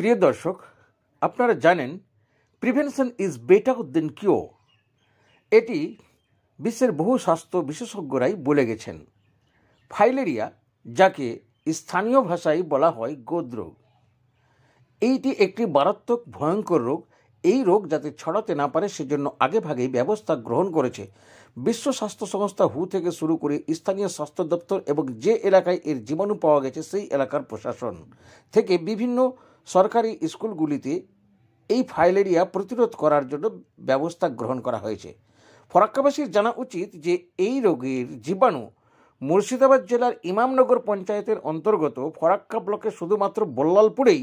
প্রিয় দর্শক, আপনারা জানেন prevention is better then cure. এটি বিশ্বের বহু স্বাস্থ্য বিশেষজ্ঞরাই বলে গেছেন। ফাইলেরিয়া, যাকে স্থানীয় ভাষায় বলা হয় গোদ রোগ, এইটি একটি মারাত্মক ভয়ঙ্কর রোগ। এই রোগ যাতে ছড়াতে না পারে সেজন্য আগেভাগেই ব্যবস্থা গ্রহণ করেছে বিশ্ব স্বাস্থ্য সংস্থা হু থেকে শুরু করে স্থানীয় স্বাস্থ্য দপ্তর এবং যে এলাকায় এর জীবাণু পাওয়া গেছে সেই এলাকার প্রশাসন থেকে বিভিন্ন সরকারি স্কুলগুলিতে এই ফাইলেরিয়া প্রতিরোধ করার জন্য ব্যবস্থা গ্রহণ করা হয়েছে। ফরাক্কাবাসীর জানা উচিত যে এই রোগের জীবাণু মুর্শিদাবাদ জেলার ইমামনগর পঞ্চায়েতের অন্তর্গত ফরাক্কা ব্লকে শুধুমাত্র বল্লালপুরেই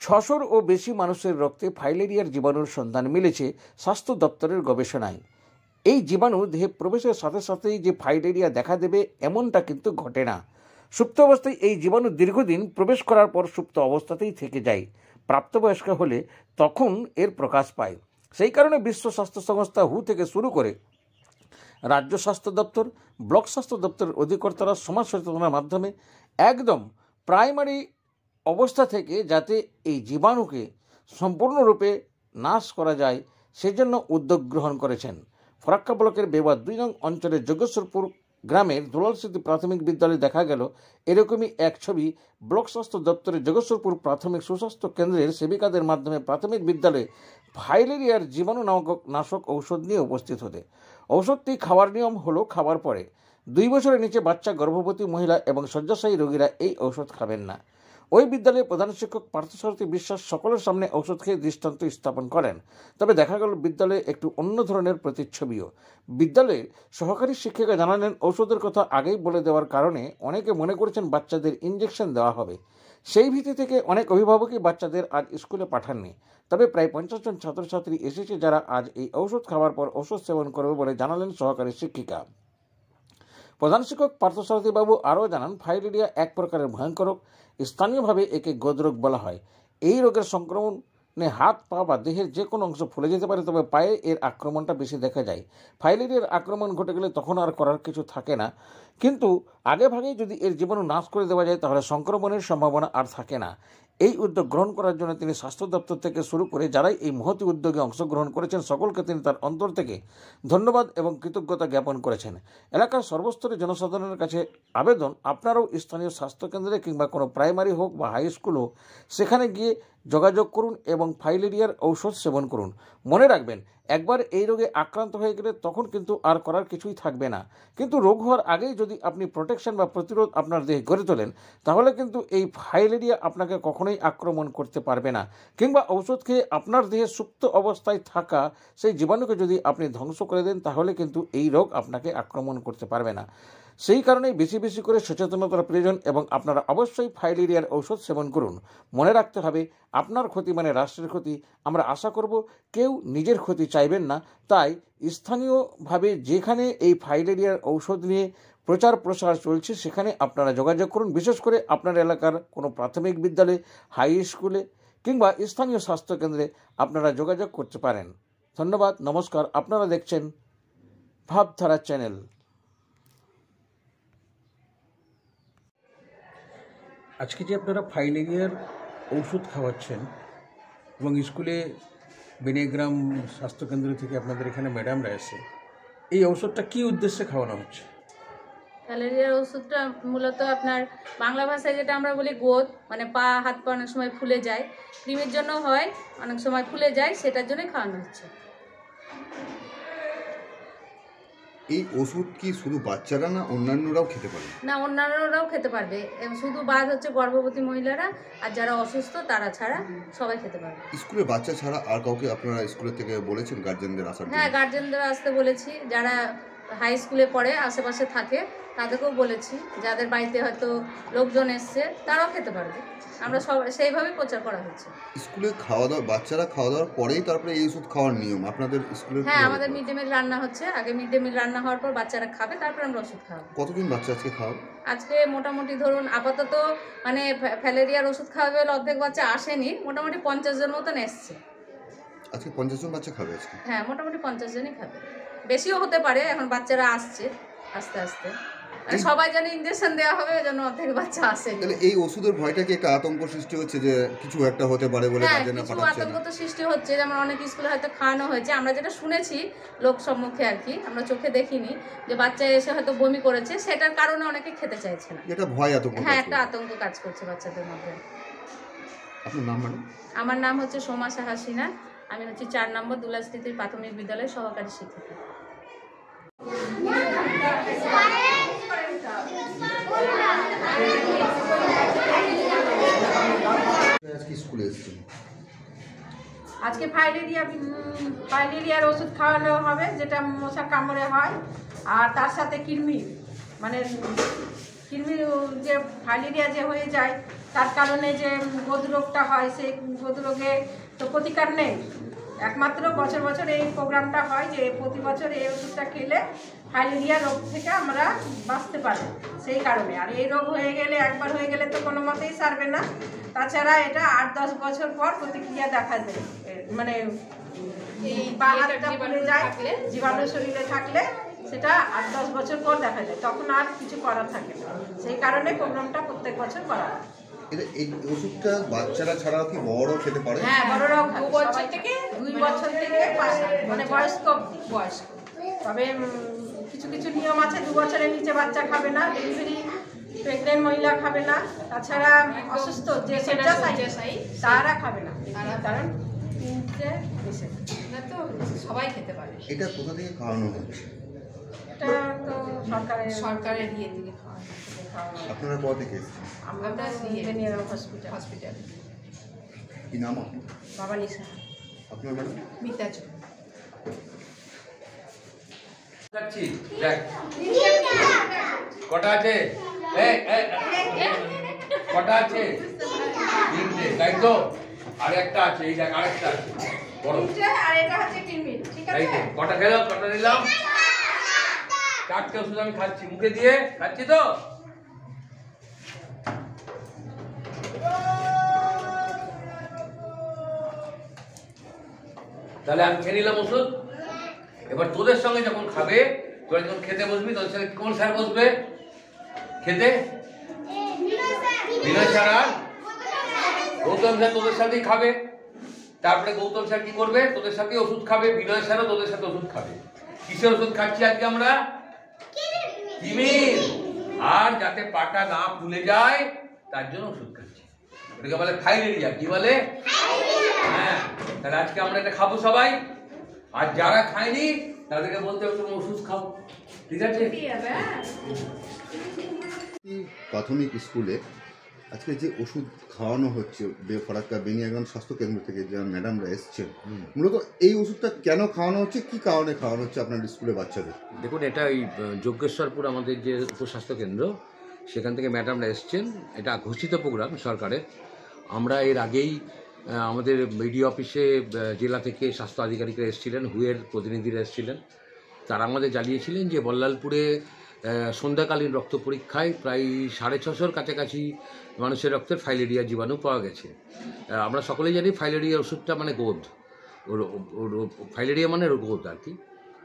600ও বেশি মানুষের রক্তে ফাইলেরিয়ার জীবাণুর সন্ধান মিলেছে স্বাস্থ্য দপ্তরের গবেষণায়। এই জীবাণু দেহে প্রবেশের সাথে সাথেই যে ফাইলেরিয়া দেখা দেবে এমনটা কিন্তু ঘটে না। সুপ্ত অবস্থায় এই জীবাণু দীর্ঘদিন প্রবেশ করার পর সুপ্ত অবস্থাতেই থেকে যায়। প্রাপ্তবয়স্ক হলে তখন এর প্রকাশ পায়। সেই কারণে বিশ্ব স্বাস্থ্য সংস্থা হু থেকে শুরু করে রাজ্য স্বাস্থ্য দপ্তর, ব্লক স্বাস্থ্য দপ্তরের অধিকর্তারা সমাজ সচেতনার মাধ্যমে একদম প্রাইমারি অবস্থা থেকে যাতে এই জীবাণুকে সম্পূর্ণরূপে নাশ করা যায় সেজন্য উদ্যোগ গ্রহণ করেছেন। ফরাক্কা ব্লকের বেওয়া 2 নং অঞ্চলের যোগেশ্বরপুর গ্রামের দুলাল স্মৃতি প্রাথমিক বিদ্যালয়ে দেখা গেল এরকমই এক ছবি। ব্লক স্বাস্থ্য দপ্তরের যোগেশ্বরপুর প্রাথমিক সুস্বাস্থ্য কেন্দ্রের সেবিকাদের মাধ্যমে প্রাথমিক বিদ্যালয়ে ফাইলেরিয়ার জীবাণু নাশক ঔষধ নিয়ে উপস্থিত হতে। ঔষধটি খাওয়ার নিয়ম হলো খাওয়ার পরে 2 বছরের নিচে বাচ্চা, গর্ভবতী মহিলা এবং শয্যাশায়ী রোগীরা এই ঔষধ খাবেন না। ওই বিদ্যালয়ের প্রধান শিক্ষক পার্থসারথী বিশ্বাস সকলের সামনে ঔষধ খেয়ে দৃষ্টান্ত স্থাপন করেন। তবে দেখা গেল বিদ্যালয়ে একটু অন্য ধরনের প্রতিচ্ছবিও। বিদ্যালয়ের সহকারী শিক্ষিকা জানালেন ঔষধের কথা আগেই বলে দেওয়ার কারণে অনেকে মনে করছেন বাচ্চাদের ইঞ্জেকশন দেওয়া হবে। সেই ভীতি থেকে অনেক অভিভাবকই বাচ্চাদের আজ স্কুলে পাঠাননি। তবে প্রায় 50 জন ছাত্রছাত্রী এসেছে যারা আজ এই ঔষধ খাওয়ার পর ঔষধ সেবন করবে বলে জানালেন সহকারী শিক্ষিকা। প্রধান শিক্ষক পার্থসারথী বাবু আরও জানান, ফাইলেরিয়া এক প্রকারের ভয়ঙ্কর রোগ। স্থানীয়ভাবে একে গোদ রোগ বলা হয়। এই রোগের সংক্রমণে হাত, পা বা দেহের যে কোনো অংশ ফুলে যেতে পারে, তবে পায়ে এর আক্রমণটা বেশি দেখা যায়। ফাইলেরিয়ার আক্রমণ ঘটে গেলে তখন আর করার কিছু থাকে না, কিন্তু আগেভাগেই যদি এর জীবাণু নাশ করে দেওয়া যায় তাহলে সংক্রমণের সম্ভাবনা আর থাকে না। এই উদ্যোগ গ্রহণ করার জন্য তিনি স্বাস্থ্য দপ্তর থেকে শুরু করে যারাই এই মহতি উদ্যোগে অংশগ্রহণ করেছেন সকলকে তিনি তার অন্তর থেকে ধন্যবাদ এবং কৃতজ্ঞতা জ্ঞাপন করেছেন। এলাকার সর্বস্তরের জনসাধারণের কাছে আবেদন, আপনারাও স্থানীয় স্বাস্থ্যকেন্দ্রে কিংবা কোনো প্রাইমারি হোক বা হাই স্কুল হোক সেখানে গিয়ে যোগাযোগ করুন এবং ফাইলেরিয়ার ঔষধ সেবন করুন। মনে রাখবেন, একবার এই রোগে আক্রান্ত হয়ে গেলে তখন কিন্তু আর করার কিছুই থাকবে না। কিন্তু রোগ হওয়ার আগেই যদি আপনি প্রোটেকশন বা প্রতিরোধ আপনার দেহে গড়ে তোলেন তাহলে কিন্তু এই ফাইলেরিয়া আপনাকে কখনোই আক্রমণ করতে পারবে না। কিংবা ঔষধ খেয়ে আপনার দেহে সুপ্ত অবস্থায় থাকা সেই জীবাণুকে যদি আপনি ধ্বংস করে দেন তাহলে কিন্তু এই রোগ আপনাকে আক্রমণ করতে পারবে না। সেই কারণেই বেশি বেশি করে সচেতনতার প্রয়োজন এবং আপনারা অবশ্যই ফাইলেরিয়ার ঔষধ সেবন করুন। মনে রাখতে হবে, আপনার ক্ষতি মানে রাষ্ট্রের ক্ষতি। আমরা আশা করব কেউ নিজের ক্ষতি চাইবেন না। তাই স্থানীয়ভাবে যেখানে এই ফাইলেরিয়ার ঔষধ নিয়ে প্রচার প্রসার চলছে সেখানে আপনারা যোগাযোগ করুন। বিশেষ করে আপনার এলাকার কোনো প্রাথমিক বিদ্যালয়ে, হাই স্কুলে কিংবা স্থানীয় স্বাস্থ্যকেন্দ্রে আপনারা যোগাযোগ করতে পারেন। ধন্যবাদ, নমস্কার। আপনারা দেখছেন ভাবধারা চ্যানেল। আজকে যে আপনারা ফাইলেরিয়ার ঔষধ খাওয়াচ্ছেন এবং স্কুলে বেনেগ্রাম স্বাস্থ্যকেন্দ্র থেকে আপনাদের এখানে ম্যাডামরা এসে এই ঔষধটা কী উদ্দেশ্যে খাওয়ানো হচ্ছে? ফাইলেরিয়ার ওষুধটা মূলত আপনার বাংলা ভাষায় যেটা আমরা বলি গোদ, মানে পা, হাত পা অনেক সময় ফুলে যায়, ক্রিমের জন্য হয়, অনেক সময় ফুলে যায়, সেটার জন্যই খাওয়ানো হচ্ছে। এই ওষুধ কি শুধু বাচ্চারা না অন্যান্যরাও খেতে পারে? না, অন্যান্যরাও খেতে পারবে, শুধু বাদ হচ্ছে গর্ভবতী মহিলারা আর যারা অসুস্থ তারা ছাড়া সবাই খেতে পারবে। স্কুলে বাচ্চা ছাড়া আর কাউকে আপনারা স্কুলের থেকে বলেছেন গার্জেনদের আসার জন্য? হ্যাঁ, গার্জেনদের আসতে বলেছি। যারা হাই স্কুলে পড়ে আশেপাশে থাকে তাদেরকেও বলেছি। যাদের বাড়িতে হয়তো লোকজন এসছে তারাও খেতে পারবে। আমরা সব সেইভাবেই প্রচার করা হচ্ছে। স্কুলে খাওয়া দাওয়া, বাচ্চারা খাওয়া দাওয়ার পরেই তারপরে এই ওষুধ খাওয়ার নিয়ম আপনাদের স্কুলে? হ্যাঁ, আমাদের মিড ডে মিল রান্না হচ্ছে। আগে মিড ডে মিল রান্না হওয়ার পর বাচ্চারা খাবে, তারপর আমরা ওষুধ খাওয়াবো। কতদিন বাচ্চা আজকে খাওয়াবো? আজকে মোটামুটি ধরুন আপাতত মানে ফাইলেরিয়ার ওষুধ খাওয়াবে বলে অর্ধেক বাচ্চা আসেনি, মোটামুটি 50 জন মতন এসছে। আজকে 50 জন বাচ্চা খাবে আজকে? হ্যাঁ, মোটামুটি 50 জনই খাবে। বেশিও হতে পারে, এখন বাচ্চারা আসছে আস্তে আস্তে। মানে সবাই যেন ইঞ্জেকশন দেওয়া হবে, ওই জন্য অর্ধেক বাচ্চা আসে। তাহলে এই ওষুধের ভয়টা কি একটা আতঙ্ক সৃষ্টি হচ্ছে যে কিছু একটা হতে পারে বলে হ্যাঁ, গার্জেনরা কিছু পাঠাচ্ছে আতঙ্ক না? তো সৃষ্টি হচ্ছে, যেমন অনেক স্কুলে হয়তো খাওয়ানো হয়েছে, আমরা যেটা শুনেছি লোক সম্মুখে আর কি, আমরা চোখে দেখিনি, যে বাচ্চা এসে হয়তো বমি করেছে, সেটার কারণে অনেকে খেতে চাইছে না। এটা ভয় আতঙ্ক হ্যাঁ, কাজ একটা করে। আতঙ্ক কাজ করছে বাচ্চাদের মধ্যে। আপনার নাম ম্যাডাম? আমার নাম হচ্ছে সোমা হাসিনা, আমি হচ্ছে 4 নম্বর দুলাস্মৃতি প্রাথমিক বিদ্যালয়ের সহকারী শিক্ষিকা। আজকে স্কুলে এসেছেন, আজকে ফাইলেরিয়ার ওষুধ খাওয়ানো হবে, যেটা মশা কামড়ে হয়, আর তার সাথে কৃমি, মানে কৃমি যে ফাইলেরিয়া যে হয়ে যায় তার কারণে যে গদরোগটা হয়, সেই গদরোগে তো প্রতিকার নেই। একমাত্র বছর বছর এই প্রোগ্রামটা হয় যে প্রতি বছর এই ওষুধটা খেলে ফাইলেরিয়া রোগ থেকে আমরা বাঁচতে পারি, সেই কারণে। আর এই রোগ হয়ে গেলে, একবার হয়ে গেলে তো কোনো মতেই সারবে না। তাছাড়া এটা 8-10 বছর পর প্রতিক্রিয়া দেখা যায়, মানে এই পা হাতটা ফুলে যায়, জীবাণু শরীরে থাকলে সেটা 8-10 বছর পর দেখা যায়, তখন আর কিছু করার থাকে না। সেই কারণে প্রোগ্রামটা প্রত্যেক বছর করা হয়। এই ওষুধটা বাচ্চারা ছাড়াও কি বড়রাও খেতে পারে? হ্যাঁ, বড়রাও 2 বছর থেকে 2 বছর থেকে মানে বয়স্ক অবধি। তবে কিছু কিছু নিয়ম আছে, 2 বছরের নিচে বাচ্চা খাবে না, ডেলিভারি প্রেগনেন্ট মহিলা খাবে না, তাছাড়া অসুস্থ যে শয্যাশায়ী তারা খাবে না, কারণ 3টে নিষেধ। তো সবাই খেতে পারে। এটা কোথা থেকে খাওয়ানো হচ্ছে? এটা তো সরকারের ইয়ে থেকে খাওয়া। আপনারা কোথা থেকে এসেছেন? আমরা হসপিটাল। কি নাম আপনার? বাবা নিশা। আপনার ম্যাডাম? মিতা চৌ। দেখ কটা আছে, কটা আছে? 3টে, তাই তো? আর একটা আছে, এই দেখ আরেকটা আছে বড়, আর এটা হচ্ছে কৃমি, ঠিক তাই আছে? তো? কটা খেলাম, কটা নিলাম? 4টে ওষুধ আমি খাচ্ছি, মুখে দিয়ে খাচ্ছি তো। তাহলে আমি খেয়ে নিলাম ওষুধ। এবার তোদের সঙ্গে যখন খাবে, তোরা যখন খেতে বসবি, তোদের সঙ্গে কোন স্যার বসবে খেতে? বিনয় স্যার আর গৌতম স্যার তোদের সাথেই খাবে। তারপরে গৌতম স্যার কি করবে? তোদের সাথে ওষুধ খাবে। বিনয় স্যারও তোদের সাথে ওষুধ খাবে। কিসের ওষুধ খাচ্ছি আজকে আমরা? কৃমির। আর যাতে পাটা না ফুলে যায় তার জন্য ওষুধ খাচ্ছি, ওটাকে বলে ফাইলেরিয়া। কি বলে? হ্যাঁ, তাহলে আজকে আমরা এটা খাবো সবাই। আর যারা খায়নি তাদেরকে বলতে হবে তুমি ওষুধ খাও, ঠিক আছে? প্রাথমিক স্কুলে আজকে যে ওষুধ খাওয়ানো হচ্ছে ফারাক্কা বেনিয়াগ্রাম স্বাস্থ্যকেন্দ্র থেকে যে ম্যাডামরা এসছেন, মূলত এই ওষুধটা কেন খাওয়ানো হচ্ছে, কি কারণে খাওয়ানো হচ্ছে আপনার স্কুলে বাচ্চাদের? দেখুন, এটা ওই যজ্ঞেশ্বরপুর আমাদের যে উপস্বাস্থ্য কেন্দ্র, সেখান থেকে ম্যাডামরা এসছেন। এটা ঘোষিত প্রোগ্রাম সরকারের। আমরা এর আগেই আমাদের বিডিও অফিসে জেলা থেকে স্বাস্থ্য আধিকারিকরা এসেছিলেন, হুয়ের প্রতিনিধিরা এসেছিলেন। তারা আমাদের জানিয়েছিলেন যে বল্লালপুরে সন্ধ্যাকালীন রক্ত পরীক্ষায় প্রায় 650-র কাছাকাছি মানুষের রক্তের ফাইলেরিয়া জীবাণু পাওয়া গেছে। আমরা সকলেই জানি ফাইলেরিয়া ওষুধটা মানে গোদ, ফাইলেরিয়া মানে গোদ আর কি।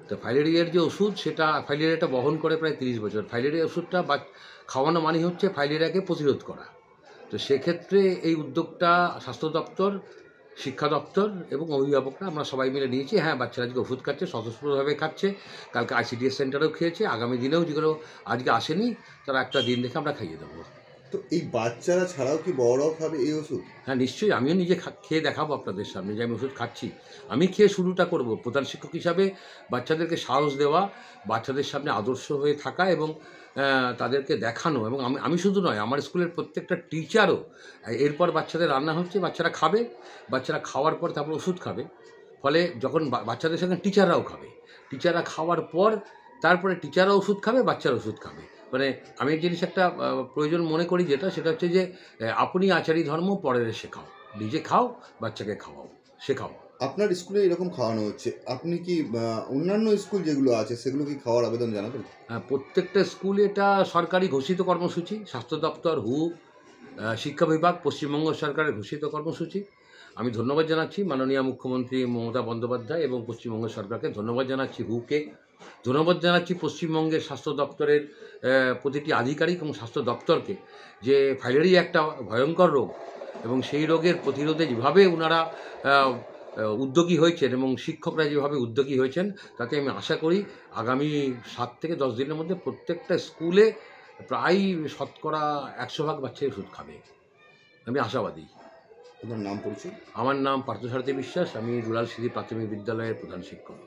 তো ফাইলেরিয়ার যে ওষুধ, সেটা ফাইলেরিয়াটা বহন করে প্রায় 30 বছর। ফাইলেরিয়া ওষুধটা খাওয়ানো মানে হচ্ছে ফাইলেরিয়াকে প্রতিরোধ করা। তো সেক্ষেত্রে এই উদ্যোগটা স্বাস্থ্য দপ্তর, শিক্ষা দপ্তর এবং অভিভাবকরা আমরা সবাই মিলে নিয়েছি। হ্যাঁ, বাচ্চারা আজকে ওষুধ খাচ্ছে, স্বতঃস্ফূর্তভাবে খাচ্ছে। কালকে ICDS সেন্টারেও খেয়েছে, আগামী দিনেও যেগুলো আজকে আসেনি তারা একটা দিন দেখে আমরা খাইয়ে দেবো। তো এই বাচ্চারা ছাড়াও কি বড়রাও খাবে এই ওষুধ? হ্যাঁ, নিশ্চয়ই। আমিও নিজে খেয়ে দেখাবো আপনাদের সামনে যে আমি ওষুধ খাচ্ছি। আমি খেয়ে শুরুটা করব। প্রধান শিক্ষক হিসাবে বাচ্চাদেরকে সাহস দেওয়া, বাচ্চাদের সামনে আদর্শ হয়ে থাকা এবং তাদেরকে দেখানো। এবং আমি শুধু নয়, আমার স্কুলের প্রত্যেকটা টিচারও, এরপর বাচ্চাদের রান্না হচ্ছে, বাচ্চারা খাবে, বাচ্চারা খাওয়ার পর তারপর ওষুধ খাবে। ফলে যখন বাচ্চাদের সঙ্গে টিচাররাও খাবে, টিচাররা খাওয়ার পর তারপরে টিচাররা ওষুধ খাবে, বাচ্চারা ওষুধ খাবে। মানে আমি এই জিনিস একটা প্রয়োজন মনে করি, সেটা হচ্ছে যে আপনি আচারী ধর্ম পরের শেখাও, নিজে খাও, বাচ্চাকে খাওয়াও, শেখাও। আপনার স্কুলে এরকম খাওয়ানো হচ্ছে, আপনি কি অন্যান্য স্কুল যেগুলো আছে সেগুলো কি খাওয়ার আবেদন জানাবেন? প্রত্যেকটা স্কুলে এটা সরকারি ঘোষিত কর্মসূচি। স্বাস্থ্য দপ্তর, শিক্ষা বিভাগ, পশ্চিমবঙ্গ সরকারের ঘোষিত কর্মসূচি। আমি ধন্যবাদ জানাচ্ছি মাননীয় মুখ্যমন্ত্রী মমতা বন্দ্যোপাধ্যায় এবং পশ্চিমবঙ্গ সরকারকে ধন্যবাদ জানাচ্ছি, হুকে, ধন্যবাদ জানাচ্ছি পশ্চিমবঙ্গের স্বাস্থ্য দপ্তরের প্রতিটি আধিকারিক এবং স্বাস্থ্য দপ্তরকে, যে ফাইলেরিয়া একটা ভয়ঙ্কর রোগ এবং সেই রোগের প্রতিরোধে যেভাবে ওনারা উদ্যোগী হয়েছেন এবং শিক্ষকরা যেভাবে উদ্যোগী হয়েছেন, তাতে আমি আশা করি আগামী 7 থেকে 10 দিনের মধ্যে প্রত্যেকটা স্কুলে প্রায় শতকরা 100% বাচ্চাই ওষুধ খাবে, আমি আশাবাদী। আপনার নাম পরিচয়? আমার নাম পার্থসারথী বিশ্বাস, আমি রুরাল সিধি প্রাথমিক বিদ্যালয়ের প্রধান শিক্ষক।